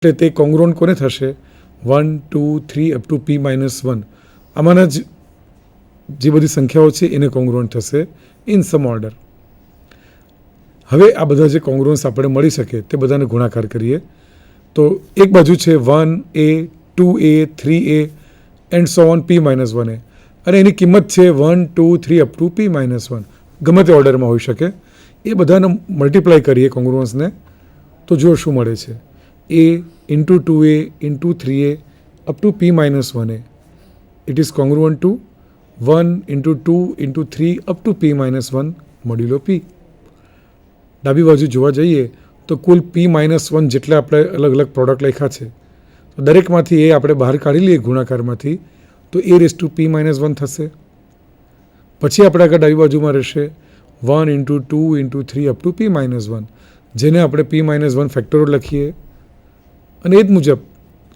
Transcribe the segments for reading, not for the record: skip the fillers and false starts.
એટલે તે કોંગ્રુઅન્ટ કોને થશે? 1 2 3 અપ ટુ p-1. આમાંના જે બધી સંખ્યાઓ છે એને કોંગ્રુઅન્ટ થશે ઇન સમ ઓર્ડર. હવે આ બધા જે કોંગ્રુઅન્સ આપણે મળી શકે તે બધાને ગુણાકાર કરીએ તો એક બાજુ છે 1a 2a 3a and so on p-1a અને એની કિંમત છે 1 2 3 અપ ટુ p-1. ગમે તે ઓર્ડરમાં હોઈ શકે. એ બધાને મલ્ટીપ્લાય કરીએ કોંગ્રુઅન્સને તો જો શું મળે છે? a into 2a into 3a up to p-1a. It is congruent to 1 into 2 into 3 up to p-1 મોડ્યુલો p. ડાબી બાજુ જોવા જઈએ તો કુલ p-1 જેટલા આપણે અલગ અલગ પ્રોડક્ટ લખ્યા છે તો દરેકમાંથી એ આપણે બહાર કાઢી લઈએ ગુણાકારમાંથી તો a રેઝ ટુ p-1 થશે. પછી આપણે આગળ ડાબી બાજુમાં રહેશે 1 into 2 into 3 up to p-1 જેને આપણે p-1 ફેક્ટોરિયલ લખીએ અને એ જ મુજબ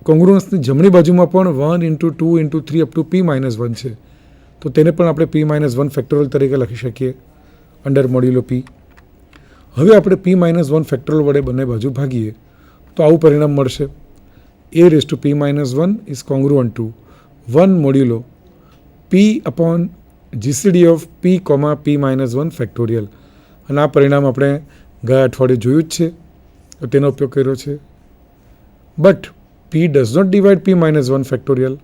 કોંગ્રુઅન્સની જમણી બાજુમાં પણ 1 into 2 into 3 up to p-1 છે તો તેને પણ આપણે p-1 ફેક્ટોરિયલ તરીકે લખી શકીએ અંડર મોડ્યુલો p. હવે આપણે p-1 ફેક્ટોરિયલ વડે બંને બાજુ ભાગીએ તો આવું પરિણામ મળશે. a raise to p-1 is congruent to 1 modulo p upon GCD of p, p-1 factorial. અને આ પરિણામ આપણે ગયા અઠવાડિયે જોયું જ છે તો તેનો ઉપયોગ કર્યો છે. But p does not divide p-1 factorial.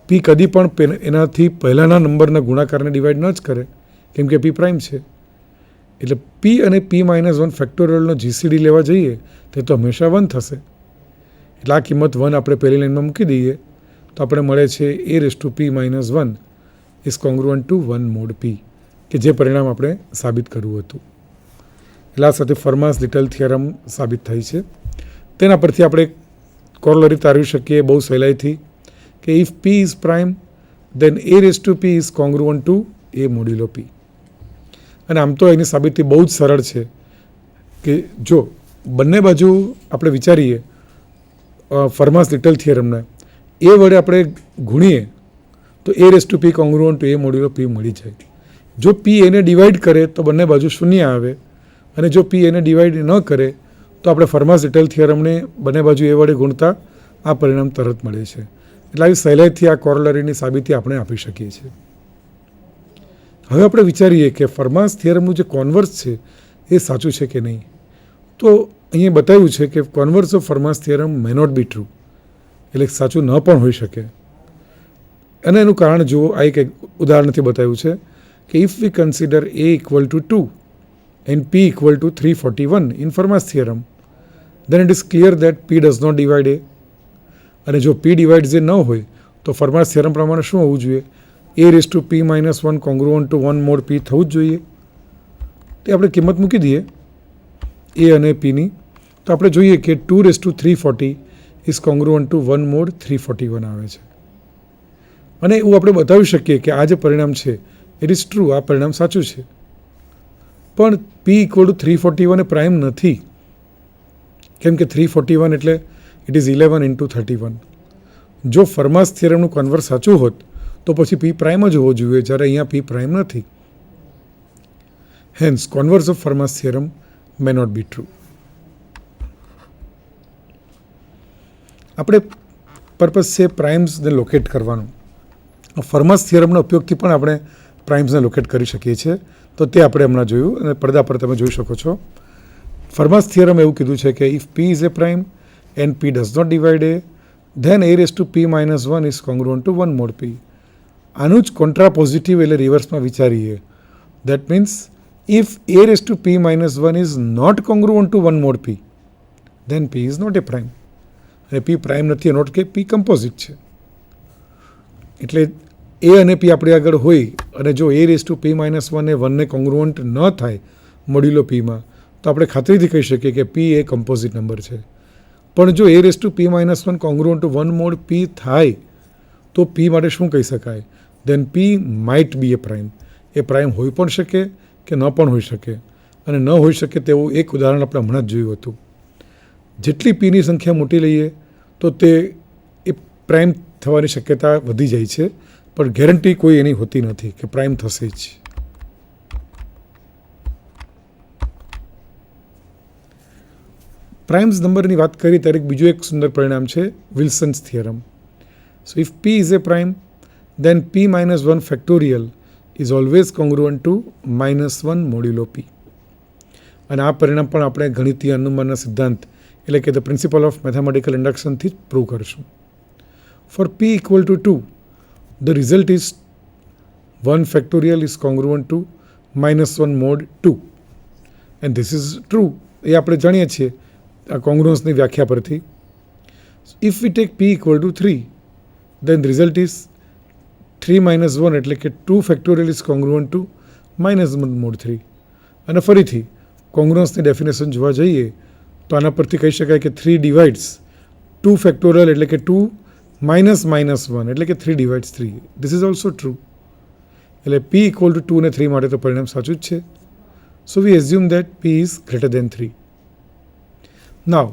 p કદી પણ એનાથી પહેલાંના નંબરના ગુણાકારને ડિવાઈડ ન જ કરે કેમ કે p પ્રાઇમ છે. એટલે p અને p-1 ફેક્ટોરિયલનો GCD લેવા જઈએ તે તો હંમેશા 1 થશે. એટલે આ કિંમત 1 આપણે પહેલી લાઈનમાં મૂકી દઈએ તો આપણે મળે છે a raise to p-1 is congruent to 1 mod p કે જે પરિણામ આપણે સાબિત કરવું હતું. એટલે આ સાથે ફરમાસ લિટલ થિયરમ સાબિત થઈ છે. તેના પરથી આપણે કોરોલરી તારવી શકીએ બહુ સહેલાઈથી કે if p is prime then a raise to p is congruent to a modulo p. અને આમ તો એની સાબિતી બહુ જ સરળ છે કે જો બંને બાજુ આપણે વિચારીએ ફરમાસ લિટલ થિયરમને એ વડે આપણે ગુણીએ તો a raise to p congruent to a modulo p મળી જાય. જો p એને ડિવાઈડ કરે તો બંને બાજુ શૂન્ય આવે અને જો p એને ડિવાઈડ ન કરે તો આપણે ફરમાસ લિટલ થિયરમને બંને બાજુ એ વડે ગુણતા આ પરિણામ તરત મળે છે. એટલે આવી સહેલાઈથી આ કોરોલરીની સાબિતી આપણે આપી શકીએ છીએ. હવે આપણે વિચારીએ કે ફરમાસ થિયરમનું જે કોન્વર્સ છે એ સાચું છે કે નહીં. તો અહીંયા બતાવ્યું છે કે converse of Fermat's theorem may not be true, એટલે સાચું ન પણ હોઈ શકે. અને એનું કારણ જુઓ, આ એક ઉદાહરણથી બતાવ્યું છે કે if V consider a equal to 2 and p equal to 341 in Fermat's theorem, then it is clear that p does not divide a. અને જો p divides a ન હોય તો ફરમાસ થિયરમ પ્રમાણે શું હોવું જોઈએ? a raise to p-1 congruent to 1 mod p થવું જ જોઈએ. તે આપણે કિંમત મૂકી દઈએ a અને p ની તો આપણે જોઈએ કે 2 raise to 340 is congruent to 1 mod 341 આવે છે. અને એવું આપણે બતાવી શકીએ કે આ જે પરિણામ છે ઇટ ઇઝ ટ્રુ, આ પરિણામ સાચું છે. પણ p ઇક્વલ ટુ 341 એ પ્રાઇમ નથી કેમ કે 341 એટલે ઇટ ઇઝ 11 ઇન્ટુ 31. જો ફરમાસ થિયરમનું કન્વર્સ સાચું હોત તો પછી p પ્રાઇમ જ હોવો જોઈએ, જ્યારે અહીંયા p પ્રાઇમ નથી. Hence converse of Fermat's theorem may not be true. આપણે પર્પઝ છે પ્રાઇમ્સને લોકેટ કરવાનો. ફરમાસ થિયરમના ઉપયોગથી પણ આપણે પ્રાઇમ્સને લોકેટ કરી શકીએ છીએ. તો તે આપણે હમણાં જોયું અને પડદા પર તમે જોઈ શકો છો. ફરમાસ થિયરમ એવું કીધું છે કે if p is a prime and p does not divide a then a raise to p-1 is congruent to 1 mod p. આનું જ કોન્ટ્રા પોઝિટિવ એટલે રિવર્સમાં વિચારીએ. That means if a raise to p-1 is not congruent to 1 mod p then p is not a prime. અને p prime નથી, note કે p composite છે. એટલે a અને p આપણે આગળ હોય અને જો a રેઝ ટુ p-1 એ 1ને કોંગ્રુઅન્ટ ન થાય મોડ્યુલો pમાં તો આપણે ખાતરીથી કહી શકીએ કે p એ કમ્પોઝિટ નંબર છે. પણ જો a raise to p-1 congruent to 1 mod p થાય તો p માટે શું કહી શકાય? Then p might be a prime. એ પ્રાઇમ હોઈ પણ શકે કે ન પણ હોઈ શકે. અને ન હોઈ શકે તેવું એક ઉદાહરણ આપણે હમણાં જ જોયું હતું. જેટલી pની સંખ્યા મોટી લઈએ તો તે એ પ્રાઇમ થવાની શક્યતા વધી જાય છે, પણ ગેરંટી કોઈ એની હોતી નથી કે પ્રાઇમ થશે જ. પ્રાઇમ્સ નંબરની વાત કરીએ ત્યારે બીજું એક સુંદર પરિણામ છે Wilson's theorem. So if p is a prime then p minus 1 factorial is always congruent to minus 1 modulo p. અને આ પરિણામ પણ આપણે ગણિતીય અનુમાનના સિદ્ધાંત એટલે કે ધ પ્રિન્સિપલ ઓફ મેથેમેટિકલ ઇન્ડક્શનથી જ પ્રૂવ કરીશું. For p equal to 2, the result is 1 factorial is congruent to minus 1 mod 2. And this is true. એ આપણે જાણીએ છીએ આ કોંગ્રુઅન્સની વ્યાખ્યા પરથી. If we take p equal to 3, then the result is 3 minus 1 એટલે કે 2 factorial is congruent to minus 1 mod 3. અને ફરીથી કોંગ્રુઅન્સની ડેફિનેશન જોવા જઈએ તો આના પરથી કહી શકાય કે 3 divides 2 factorial એટલે કે 2 minus minus 1 એટલે કે 3 divides 3. This is also true. એટલે p equal to 2 અને 3 માટે તો પરિણામ સાચું જ છે. So we assume that p is greater than 3. Now,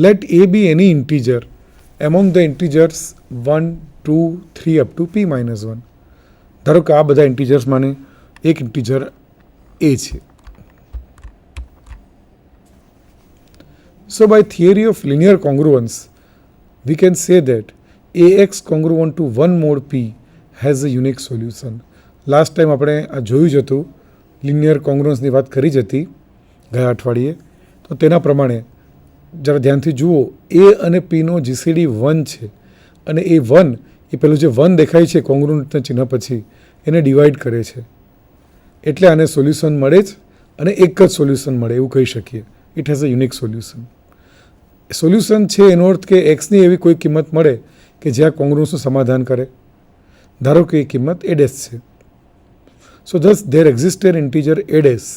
let a be any integer among the integers 1, 2, 3 up to p minus 1. ધારો કે આ બધા ઇન્ટીજર્સ માને એક ઇન્ટીજર a છે. So by theory of linear congruence, we can say that ax congruent to 1 mod p has a unique solution. Last time આપણે આ જોયું જ હતું, લિનિયર કોંગ્રુઅન્સની વાત કરી જ હતી ગયા અઠવાડિયે. તો તેના પ્રમાણે જરા ધ્યાનથી જુઓ, એ અને પીનો જીસીડી 1 છે અને એ 1 એ પેલું જે 1 દેખાય છે કોંગ્રુઅન્ટના ચિહ્ન પછી એને ડિવાઈડ કરે છે, એટલે આને સોલ્યુશન મળે જ અને એક જ સોલ્યુશન મળે એવું કહી શકીએ. It has a unique solution. Solution છે એનો અર્થ કે એક્સની એવી કોઈ કિંમત મળે કે જ્યાં કોંગ્રુઅન્સનું સમાધાન કરે. ધારો કે એ કિંમત a' છે. So thus there exists an integer a dash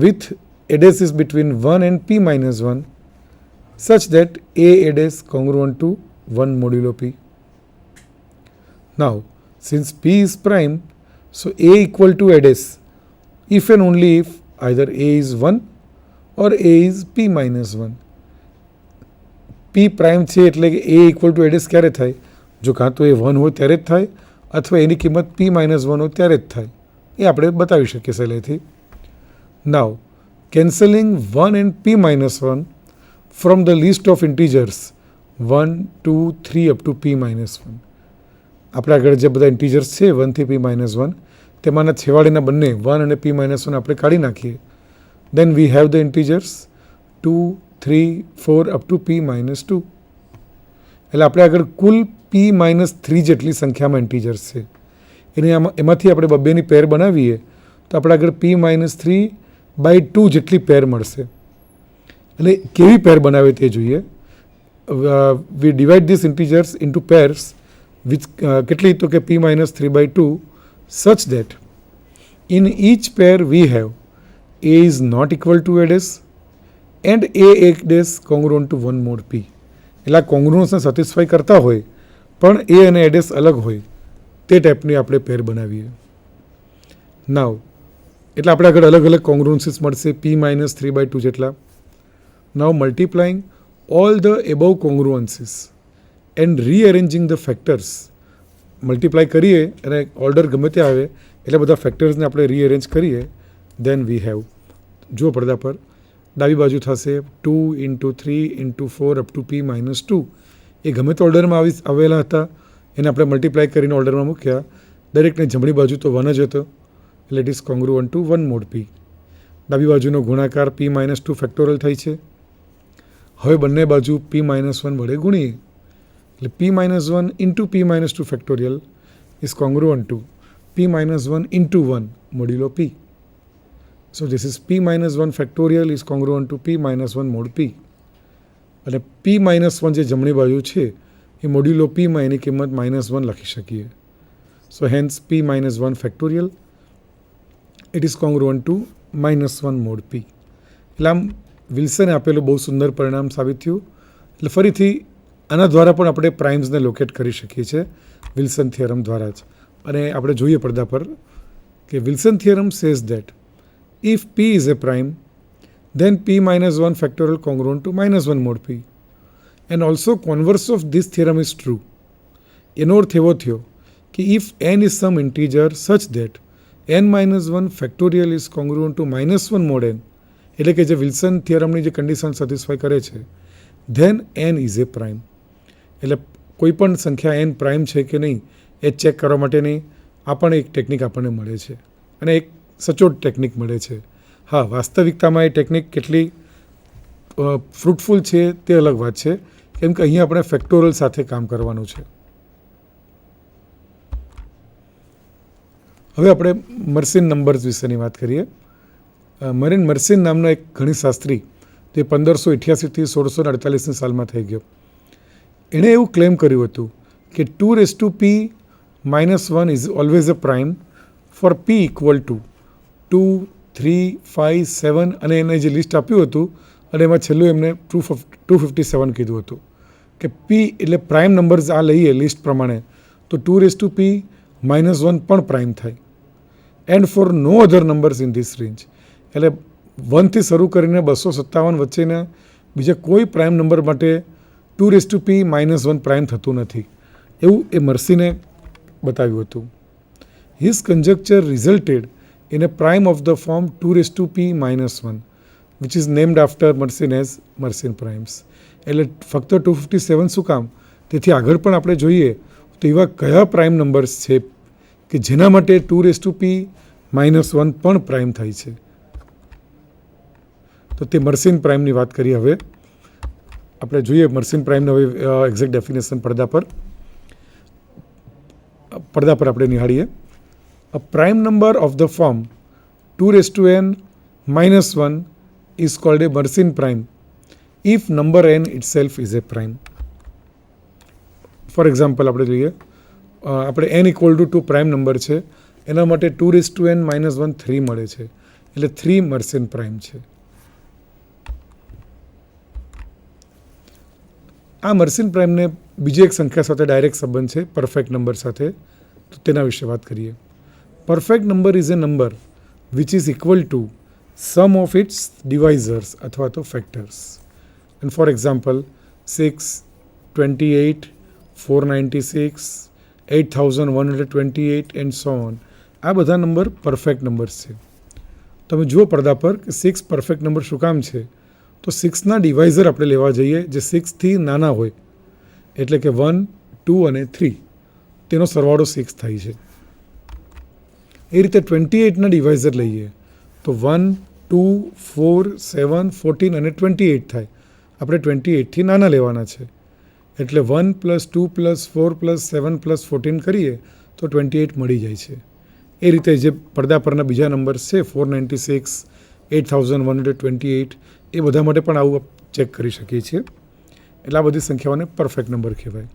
with a dash is between 1 and p minus 1 such that a dash congruent to 1 modulo p. Now since p is prime, so a equal to a dash if and only if either a is 1 or a is p minus 1. p prime છે એટલે કે a equal to a dash ક્યારે થાય? જો કાં તો એ 1 હોય ત્યારે જ થાય અથવા એની કિંમત p minus 1 હોય ત્યારે જ થાય. એ આપણે બતાવી શકીએ સહેલાઈથી. નાવ cancelling 1 and p minus 1 from the list of integers 1, 2, 3 up to p minus 1. આપણે આગળ જે બધા ઇન્ટીજર્સ છે 1 થી p minus 1 તેમાંના છેવાડેના બંને 1 અને p minus 1 આપણે કાઢી નાખીએ. Then we have the integers 2, 3, 4 up to p minus 2. એટલે આપણે આગળ કુલ p minus 3 જેટલી સંખ્યામાં ઇન્ટીજર્સ છે. એમાંથી આપણે બબ્બેની પેર બનાવીએ તો આપણે આગળ p minus 3/2 જેટલી પેર મળશે. એટલે કેવી પેર બનાવે તે જોઈએ. We divide this integers into pairs which કેટલી તો કે p minus 3/2 such that in each pair we have a is not equal to a dash and a dash congruent to 1 mod p. એટલે આ કોંગ્રુઅન્સને સેટિસ્ફાઈ કરતા હોય પણ એ અને a dash અલગ હોય તે ટાઈપની આપણે પેર બનાવીએ. નાવ એટલે આપણે આગળ અલગ અલગ કોંગ્રુઅન્સીસ મળશે p minus 3/2 જેટલા. Now multiplying all the above congruences and rearranging the factors. Multiply કરીએ અને ઓર્ડર ગમે તે આવે એટલે બધા ફેક્ટર્સને આપણે રીઅરેન્જ કરીએ. દેન વી હેવ, જુઓ પડદા પર, ડાબી બાજુ થશે 2 into 3 into 4 up to p minus 2. એ ગમે તે ઓર્ડરમાં આવેલા હતા એને આપણે મલ્ટીપ્લાય કરીને ઓર્ડરમાં મૂક્યા. દરેકને જમણી બાજુ તો 1 જ હતો એટલે it is congruent to 1 mod p. ડાબી બાજુનો ગુણાકાર p minus 2 ફેક્ટોરિયલ થાય છે. હવે બંને બાજુ p minus 1 વડે ગુણીએ એટલે p minus 1 into p minus 2 factorial is congruent to p minus 1 into 1 modulo p. So this is p minus 1 factorial is congruent to p minus 1 mod p. અને p minus 1 જે જમણી બાજુ છે એ મોડ્યુલો p માં એની કિંમત -1 લખી શકીએ. So hence p minus 1 factorial it is congruent to -1 mod p. એટલે આમ વિલ્સને આપેલું બહુ સુંદર પરિણામ સાબિત થયું. એટલે ફરીથી આના દ્વારા પણ આપણે પ્રાઇમ્સને લોકેટ કરી શકીએ છીએ વિલ્સન થિયરમ દ્વારા જ. અને આપણે જોઈએ પડદા પર કે Wilson theorem says that if p is a prime, then p minus 1 factorial congruent to -1 mod p. And also converse of this theorem is true. એનો અર્થ એવો થયો કે if n is some integer such that n minus 1 factorial is congruent to -1 mod n એટલે કે જે Wilson થિયરમની જે condition satisfy કરે છે, then n is a prime. એટલે કોઈ પણ સંખ્યા n પ્રાઇમ છે કે નહીં એ ચેક કરવા માટેની આ પણ એક ટેકનિક આપણને મળે છે, અને એક સચોટ ટેકનિક મળે છે. હા, વાસ્તવિકતામાં એ ટેકનિક કેટલી ફ્રૂટફુલ છે તે અલગ વાત છે, કેમ કે અહીંયા આપણે ફેક્ટોરિયલ સાથે કામ કરવાનું છે. હવે આપણે મર્સિન નંબર્સ વિશેની વાત કરીએ. મર્સિન નામનો એક ગણિતશાસ્ત્રી તે 1588થી 1648ની સાલમાં થઈ ગયો. એણે એવું ક્લેમ કર્યું હતું કે 2p-1 is always a prime for p equal to 2, 3, 5, 7 અને એને જે લિસ્ટ આપ્યું હતું અને એમાં છેલ્લું એમને 257 કીધું હતું કે p એટલે પ્રાઇમ નંબર્સ આ લઈએ લિસ્ટ પ્રમાણે તો 2p-1 પણ પ્રાઇમ થાય. And for no other numbers in this range, એટલે 1થી શરૂ કરીને 257 વચ્ચેના બીજા કોઈ પ્રાઇમ નંબર માટે 2p-1 પ્રાઇમ થતું નથી, એવું એ મર્સિને બતાવ્યું હતું. His conjecture resulted in a prime of the form 2p-1 which is named after Mersenne as Mersenne primes. એટલે ફક્ત 257 શું કામ, તેથી આગળ પણ આપણે જોઈએ તો એવા કયા પ્રાઇમ નંબર્સ છે કે જેના માટે 2p-1 પણ પ્રાઇમ થાય છે. તો તે મર્સિન પ્રાઇમની વાત કરીએ. હવે આપણે જોઈએ મર્સિન પ્રાઇમનું હવે એક્ઝેક્ટ ડેફિનેશન પડદા પર આપણે નિહાળીએ. A prime number of the form 2n-1 is called a Mersenne prime if number n itself is a prime. For example આપણે જોઈએ, આપણે n equal to 2 prime number છે, એના માટે 2n-1 3 મળે છે, એટલે 3 મર્સિન પ્રાઇમ છે. આ મર્સિન પ્રાઇમને બીજી એક સંખ્યા સાથે ડાયરેક્ટ સંબંધ છે, પરફેક્ટ નંબર સાથે, તો તેના વિશે વાત કરીએ. Perfect number is a number which is equal to sum of its divisors અથવા તો factors. And for example 6, 28, 496, 8128 and so on. આ બધા નંબર પરફેક્ટ નંબર્સ છે. તમે જુઓ પડદા પર કે 6 પરફેક્ટ નંબર શું કામ છે, તો 6ના ડિવાઇઝર આપણે લેવા જઈએ જે 6થી નાના હોય, એટલે કે 1, 2 અને 3, તેનો સરવાળો 6 થાય છે. એ રીતે 28ના ડિવાઇઝર લઈએ તો 1, 2, 4, 7, 14 અને 28 થાય. આપણે 28થી નાના લેવાના છે, એટલે 1 + 2 + 4 + 7 + 14 કરીએ તો 28 મળી જાય છે. એ રીતે જે પડદા પરના બીજા નંબર્સ છે 496, 8128, એ બધા માટે પણ આવું ચેક કરી શકીએ છીએ. એટલે આ બધી સંખ્યાઓને પરફેક્ટ નંબર કહેવાય.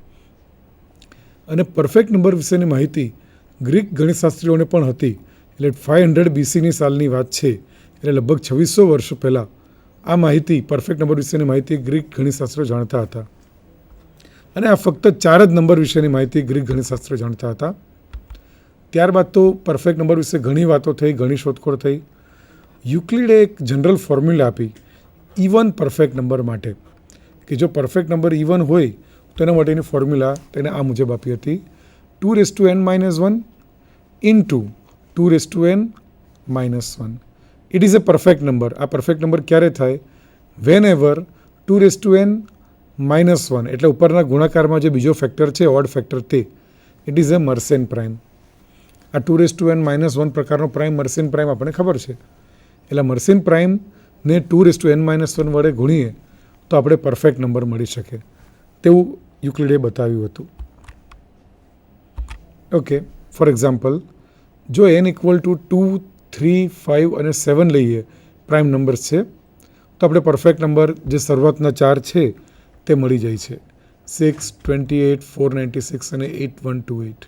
અને પરફેક્ટ નંબર વિશેની માહિતી ગ્રીક ગણિતશાસ્ત્રીઓને પણ હતી. એટલે 500 BCની સાલની વાત છે, એટલે લગભગ 2600 વર્ષ પહેલાં આ માહિતી, પરફેક્ટ નંબર વિશેની માહિતી ગ્રીક ગણિતશાસ્ત્રીઓ જાણતા હતા. અને આ ફક્ત 4 જ નંબર વિશેની માહિતી ગ્રીક ગણિતશાસ્ત્રીઓ જાણતા હતા. ત્યારબાદ તો પરફેક્ટ નંબર વિશે ઘણી વાતો થઈ, ઘણી શોધખોળ થઈ. યુક્લિડે એક જનરલ ફોર્મ્યુલા આપી ઇવન પરફેક્ટ નંબર માટે, કે જો પરફેક્ટ નંબર ઇવન હોય તો એના માટેની ફોર્મ્યુલા તેને આ મુજબ આપી હતી: 2n-1 into 2n-1. It is a perfect number. આ પરફેક્ટ નંબર ક્યારે થાય? વેન એવર 2n-1 એટલે ઉપરના ગુણાકારમાં જે બીજો ફેક્ટર છે, ઓડ ફેક્ટર, તે ઇટ ઇઝ અ મર્સેન પ્રાઇમ. આ 2n-1 પ્રકારનો પ્રાઇમ મર્સેન પ્રાઇમ આપણને ખબર છે. એટલે મર્સેન પ્રાઇમને 2n-1 વડે ગુણીએ તો આપણે પરફેક્ટ નંબર મળી શકે, તેવું યુક્લિડે બતાવ્યું હતું. ઓકે, ફોર એક્ઝામ્પલ, જો n ઇક્વલ ટુ 2, 3, 5 અને 7 લઈએ, પ્રાઇમ નંબર્સ છે, તો આપણે પરફેક્ટ નંબર જે શરૂઆતના 4 છે તે મળી જાય છે: 6, 28, 496 અને 8128.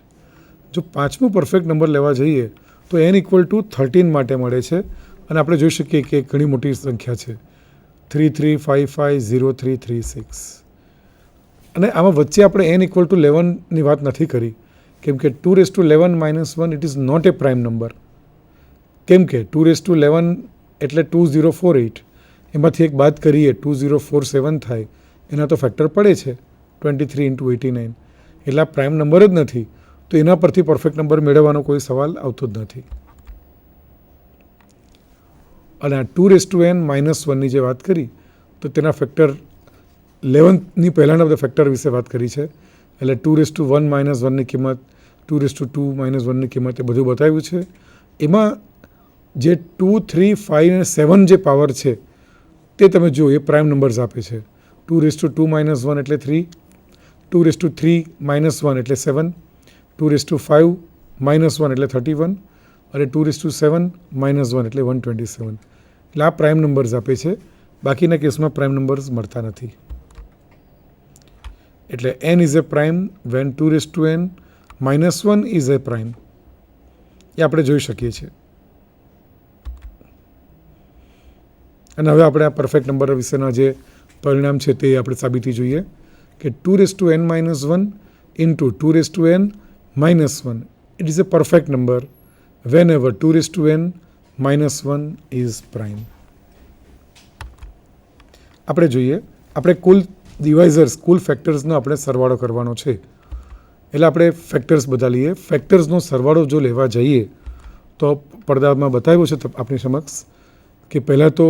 જો પાંચમું પરફેક્ટ નંબર લેવા જઈએ તો n ઇક્વલ ટુ 13 માટે મળે છે, અને આપણે જોઈ શકીએ કે ઘણી મોટી સંખ્યા છે: 33550336. અને આમાં વચ્ચે આપણે n ઇક્વલ ટુ 11ની વાત નથી કરી, કેમ કે 2n-1 it is not a prime number. કેમ કે 2n એટલે 2048, એમાંથી એક બાદ કરીએ 2047 થાય, એના તો ફેક્ટર પડે છે 23 × 89, એટલે આ પ્રાઇમ નંબર જ નથી. તો એના પરથી પરફેક્ટ નંબર મેળવવાનો કોઈ સવાલ આવતો જ નથી. અને આ 2n-1ની જે વાત કરી તો તેના ફેક્ટર 11ની પહેલાંના બધા ફેક્ટર વિશે વાત કરી છે. એટલે 2(1-1)ની કિંમત, 2(2-1)ની કિંમત એ બધું બતાવ્યું છે. એમાં જે 2, 3, 5 અને 7 જે પાવર છે તે તમે જુઓ, એ પ્રાઇમ નંબર્સ આપે છે. 2(2-1) એટલે 3, 2(3-1) એટલે 7, 2(5-1) એટલે 31 અને 2(7-1) એટલે 127. એટલે આ પ્રાઇમ નંબર્સ આપે છે. બાકીના કેસમાં પ્રાઇમ નંબર્સ મળતા નથી. એટલે n is a prime when 2(n-1) is a prime. એ આપણે જોઈ શકીએ છીએ. અને હવે આપણે આ પરફેક્ટ નંબર વિશેના જે પરિણામ છે તે આપણે સાબિતી જોઈએ કે 2(n-1) into 2(n-1) it is a perfect number whenever 2(n-1) is prime. આપણે જોઈએ, આપણે કુલ ડિવાઇઝર્સ, કુલ ફેક્ટર્સનો આપણે સરવાળો કરવાનો છે. એટલે આપણે ફેક્ટર્સ બધા લઈએ. ફેક્ટર્સનો સરવાળો જો લેવા જઈએ તો પડદામાં બતાવ્યું છે આપણી સમક્ષ કે પહેલાં તો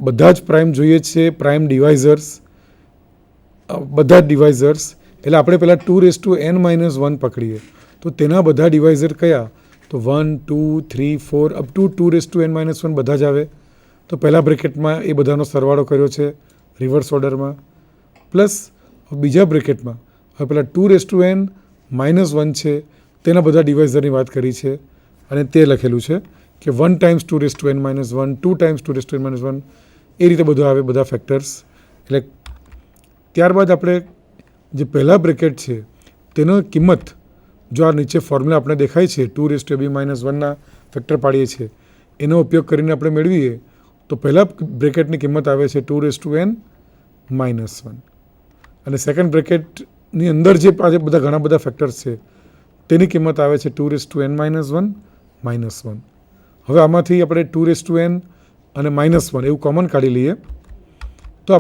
બધા જ પ્રાઇમ જોઈએ છે, પ્રાઇમ ડિવાઇઝર્સ, બધા જ ડિવાઇઝર્સ. એટલે આપણે પહેલાં 2(n-1) પકડીએ તો તેના બધા ડિવાઇઝર કયા? તો 1, 2, 3, 4 અપ ટુ 2(n-1) બધા જ આવે. તો પહેલા બ્રેકેટમાં એ બધાનો સરવાળો કર્યો છે રિવર્સ ઓર્ડરમાં, પ્લસ બીજા બ્રેકેટમાં હવે પહેલાં 2(n-1) છે તેના બધા ડિવાઇઝરની વાત કરી છે અને તે લખેલું છે કે 1 ટાઈમ્સ 2(n-1), 2 ટાઈમ્સ 2(n-1), એ રીતે બધું આવે, બધા ફેક્ટર્સ. એટલે ત્યારબાદ આપણે જે પહેલા બ્રેકેટ છે તેનો કિંમત જો આ નીચે ફોર્મ્યુલા આપણે દેખાય છે 2ab-1ના ફેક્ટર પાડીએ છીએ, એનો ઉપયોગ કરીને આપણે મેળવીએ તો પહેલા બ્રેકેટની કિંમત આવે છે 2(n-1) અને સેકન્ડ બ્રેકેટની અંદર જે બધા ઘણા બધા ફેક્ટર્સ છે તેની કિંમત આવે છે 2(n-1) -1. હવે આમાંથી આપણે 2(n) અને -1 એવું કોમન કાઢી લઈએ